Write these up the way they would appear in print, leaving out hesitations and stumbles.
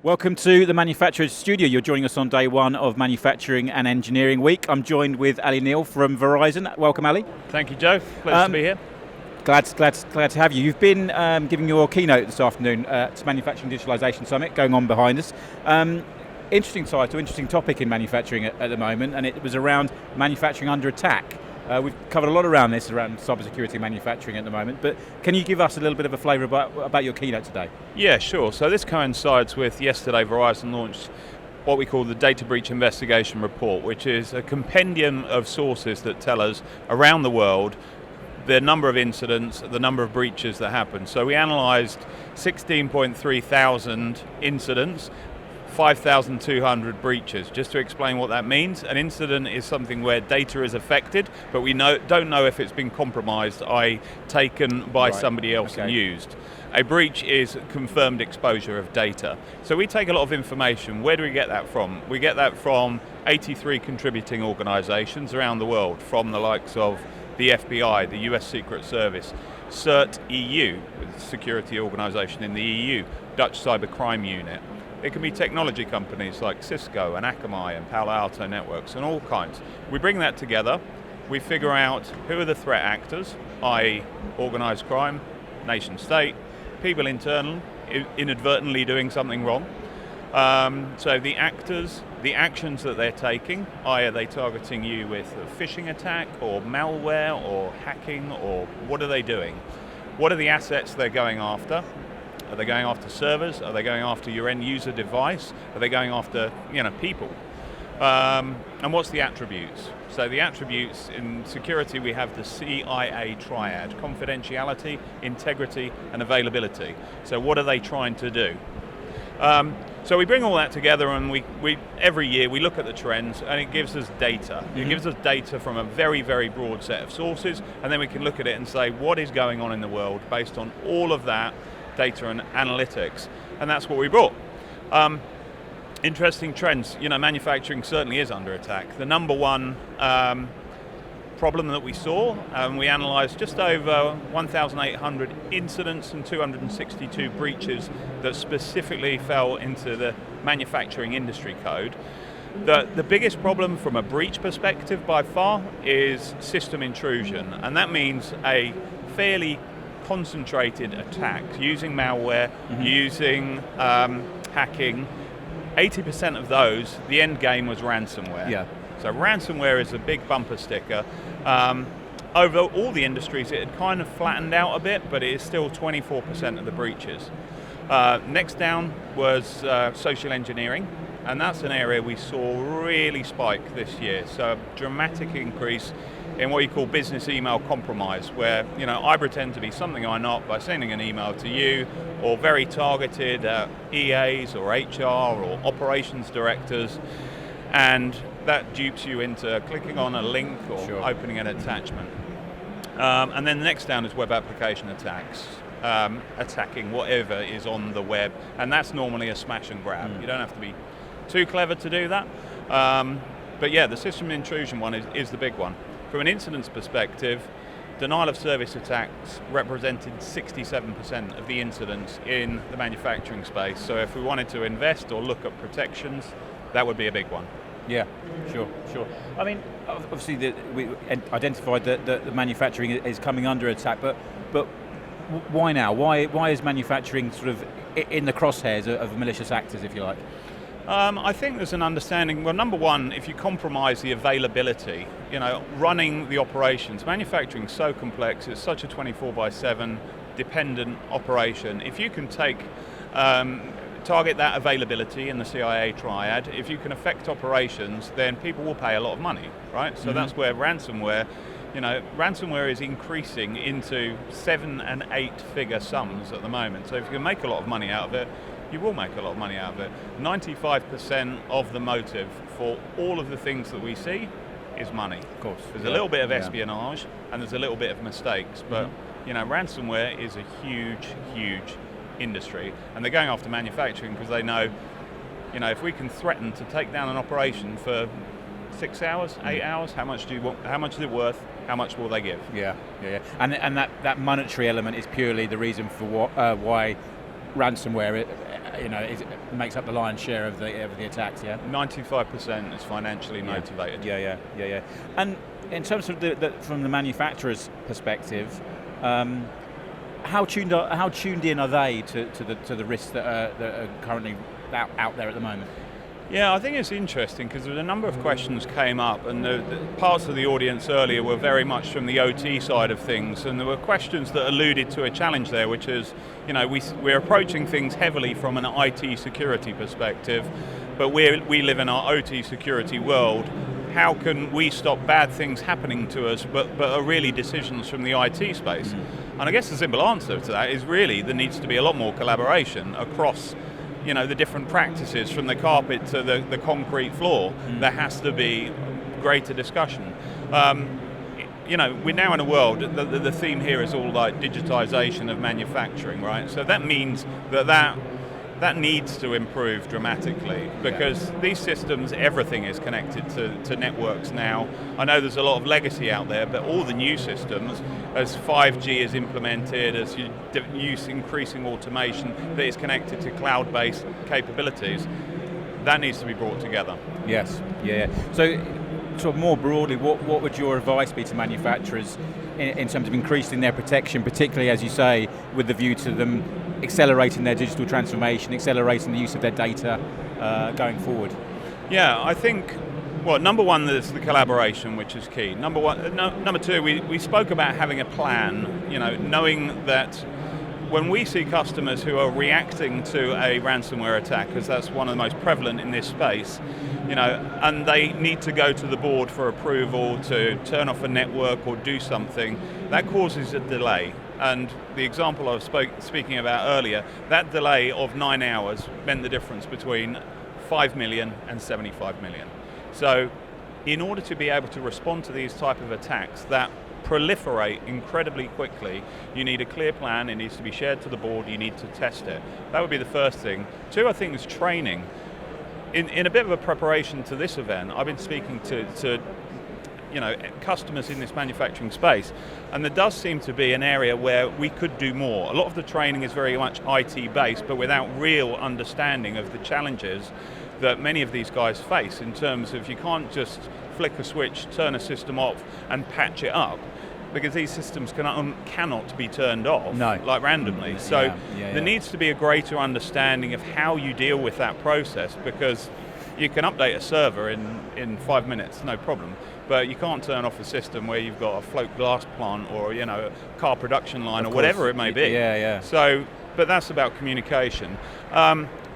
Welcome to the Manufacturers Studio. You're joining us on day one of Manufacturing and Engineering Week. I'm joined with Ali Neal from Verizon. Welcome, Ali. Thank you, Joe. Pleasure to be here. Glad to have you. You've been giving your keynote this afternoon to Manufacturing Digitalisation Summit, going on behind us. Interesting title, interesting topic in manufacturing at the moment, and it was around manufacturing under attack. We've covered a lot around this, around cybersecurity manufacturing at the moment, but can you give us a little bit of a flavour about your keynote today? Yeah, sure. So this coincides with yesterday Verizon launched what we call the Data Breach Investigation Report, which is a compendium of sources that tell us around the world the number of incidents, the number of breaches that happen. So we analysed 16.3 thousand incidents, 5,200 breaches. Just to explain what that means, an incident is something where data is affected, but we don't know if it's been compromised, i.e. taken by somebody else and used. A breach is confirmed exposure of data. So we take a lot of information. Where do we get that from? We get that from 83 contributing organisations around the world, from the likes of the FBI, the US Secret Service, CERT EU, the security organisation in the EU, Dutch Cybercrime Unit. It can be technology companies like Cisco and Akamai and Palo Alto Networks and all kinds. We bring that together, we figure out who are the threat actors, i.e. organised crime, nation state, people inadvertently doing something wrong. So the actors, the actions that they're taking, are they targeting you with a phishing attack or malware or hacking, or what are they doing? What are the assets they're going after? Are they going after servers? Are they going after your end user device? Are they going after people? And what's the attributes? So the attributes in security, we have the CIA triad: confidentiality, integrity, and availability. So what are they trying to do? So we bring all that together, and we every year we look at the trends, and it gives us data. It gives us data from a very, very broad set of sources, and then we can look at it and say what is going on in the world based on all of that data and analytics, and that's what we brought. Interesting trends. Manufacturing certainly is under attack. The number one problem that we saw, we analysed just over 1,800 incidents and 262 breaches that specifically fell into the manufacturing industry code. The biggest problem from a breach perspective by far is system intrusion, and that means a fairly concentrated attack using malware, using hacking. 80% of those, the end game was ransomware. Yeah. So ransomware is a big bumper sticker. Over all the industries, it had kind of flattened out a bit, but it is still 24% of the breaches. Next down was social engineering, and that's an area we saw really spike this year. So a dramatic increase in what you call business email compromise, where I pretend to be something I'm not by sending an email to you, or very targeted EAs or HR or operations directors, and that dupes you into clicking on a link or opening an attachment. And then the next down is web application attacks, attacking whatever is on the web, and that's normally a smash and grab. You don't have to be too clever to do that. But yeah, the system intrusion one is the big one. From an incidence perspective, denial of service attacks represented 67% of the incidents in the manufacturing space. So if we wanted to invest or look at protections, that would be a big one. Yeah, sure. I mean, obviously we identified that the manufacturing is coming under attack, but why now? Why is manufacturing sort of in the crosshairs of malicious actors, if you like? I think there's an understanding. Well, number one, if you compromise the availability, running the operations, manufacturing is so complex, it's such a 24/7 dependent operation. If you can target that availability in the CIA triad, if you can affect operations, then people will pay a lot of money, right? So that's where ransomware is increasing into 7 and 8 figure sums at the moment. So if you can make a lot of money out of it, you will make a lot of money out of it. 95% of the motive for all of the things that we see is money. Of course. There's a little bit of espionage and there's a little bit of mistakes, but ransomware is a huge, huge industry, and they're going after manufacturing because they know, if we can threaten to take down an operation for 6 hours, 8 hours? How much do you want? How much is it worth? How much will they give? Yeah. And that monetary element is purely the reason for why ransomware, makes up the lion's share of the attacks. Yeah. 95% is financially motivated. Yeah. And in terms of from the manufacturer's perspective, how tuned in are they to the risks that are currently out there at the moment? Yeah, I think it's interesting because there was a number of questions came up, and the parts of the audience earlier were very much from the OT side of things, and there were questions that alluded to a challenge there, which is, we're approaching things heavily from an IT security perspective, but we live in our OT security world. How can we stop bad things happening to us, but are really decisions from the IT space? And I guess the simple answer to that is really there needs to be a lot more collaboration across the different practices, from the carpet to the concrete floor. There has to be greater discussion. We're now in a world, the theme here is all like digitization of manufacturing, right? So that means that needs to improve dramatically, because these systems, everything is connected to networks now. I know there's a lot of legacy out there, but all the new systems, as 5G is implemented, as you use increasing automation that is connected to cloud-based capabilities, that needs to be brought together. Yes, yeah. So sort of more broadly, what would your advice be to manufacturers in terms of increasing their protection, particularly, as you say, with the view to them accelerating their digital transformation, accelerating the use of their data going forward? Yeah, I think, number one, there's the collaboration, which is key. Number two, we spoke about having a plan, knowing that when we see customers who are reacting to a ransomware attack, because that's one of the most prevalent in this space, and they need to go to the board for approval to turn off a network or do something, that causes a delay. And the example I was speaking about earlier, that delay of 9 hours meant the difference between 5 million and 75 million. So in order to be able to respond to these type of attacks that proliferate incredibly quickly, you need a clear plan, it needs to be shared to the board, you need to test it. That would be the first thing. Two, I think, is training. In a bit of a preparation to this event, I've been speaking to customers in this manufacturing space, and there does seem to be an area where we could do more. A lot of the training is very much IT based, but without real understanding of the challenges that many of these guys face, in terms of you can't just flick a switch, turn a system off and patch it up, because these systems cannot be turned off like randomly. So there needs to be a greater understanding of how you deal with that process, because you can update a server in 5 minutes, no problem, but you can't turn off a system where you've got a float glass plant or a car production line, or whatever it may be. So, but that's about communication.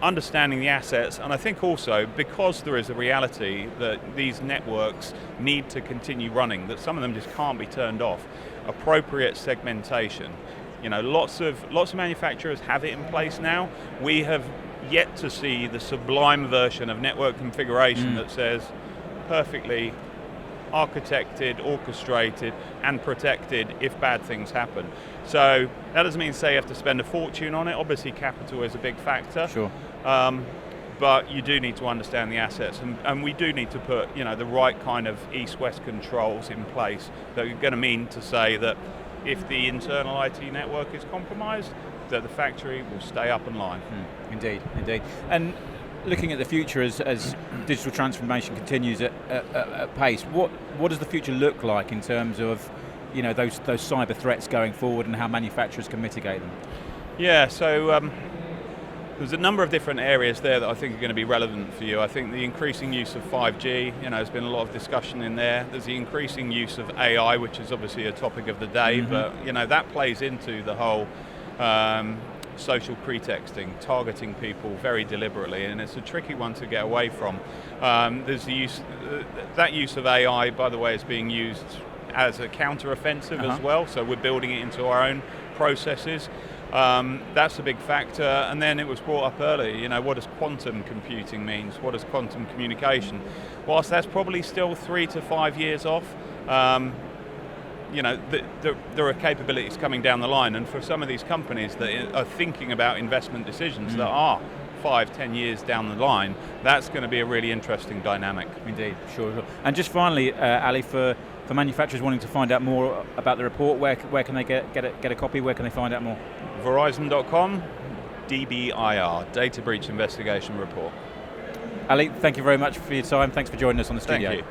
Understanding the assets, and I think also, because there is a reality that these networks need to continue running, that some of them just can't be turned off, appropriate segmentation. Lots of manufacturers have it in place now. We have yet to see the sublime version of network configuration that says perfectly architected, orchestrated, and protected if bad things happen. So that doesn't mean say you have to spend a fortune on it. Obviously capital is a big factor. Sure. But you do need to understand the assets, and we do need to put the right kind of east-west controls in place that are going to mean to say that if the internal IT network is compromised, that the factory will stay up and live. Indeed. And looking at the future as digital transformation continues at pace, what does the future look like in terms of those cyber threats going forward, and how manufacturers can mitigate them? Yeah, so there's a number of different areas there that I think are going to be relevant for you. I think the increasing use of 5G, there's been a lot of discussion in there. There's the increasing use of AI, which is obviously a topic of the day, but that plays into the whole social pretexting, targeting people very deliberately, and it's a tricky one to get away from. There's the that use of AI, by the way, is being used as a counter-offensive as well, so we're building it into our own processes. That's a big factor. And then it was brought up earlier, what does quantum computing mean? What does quantum communication? Whilst that's probably still 3 to 5 years off, there are capabilities coming down the line, and for some of these companies that are thinking about investment decisions that are 5-10 years down the line, that's going to be a really interesting dynamic. Indeed, sure. And just finally, Ali, for manufacturers wanting to find out more about the report, where can they get a copy? Where can they find out more? Verizon.com, DBIR, Data Breach Investigation Report. Ali, thank you very much for your time. Thanks for joining us on the studio. Thank you.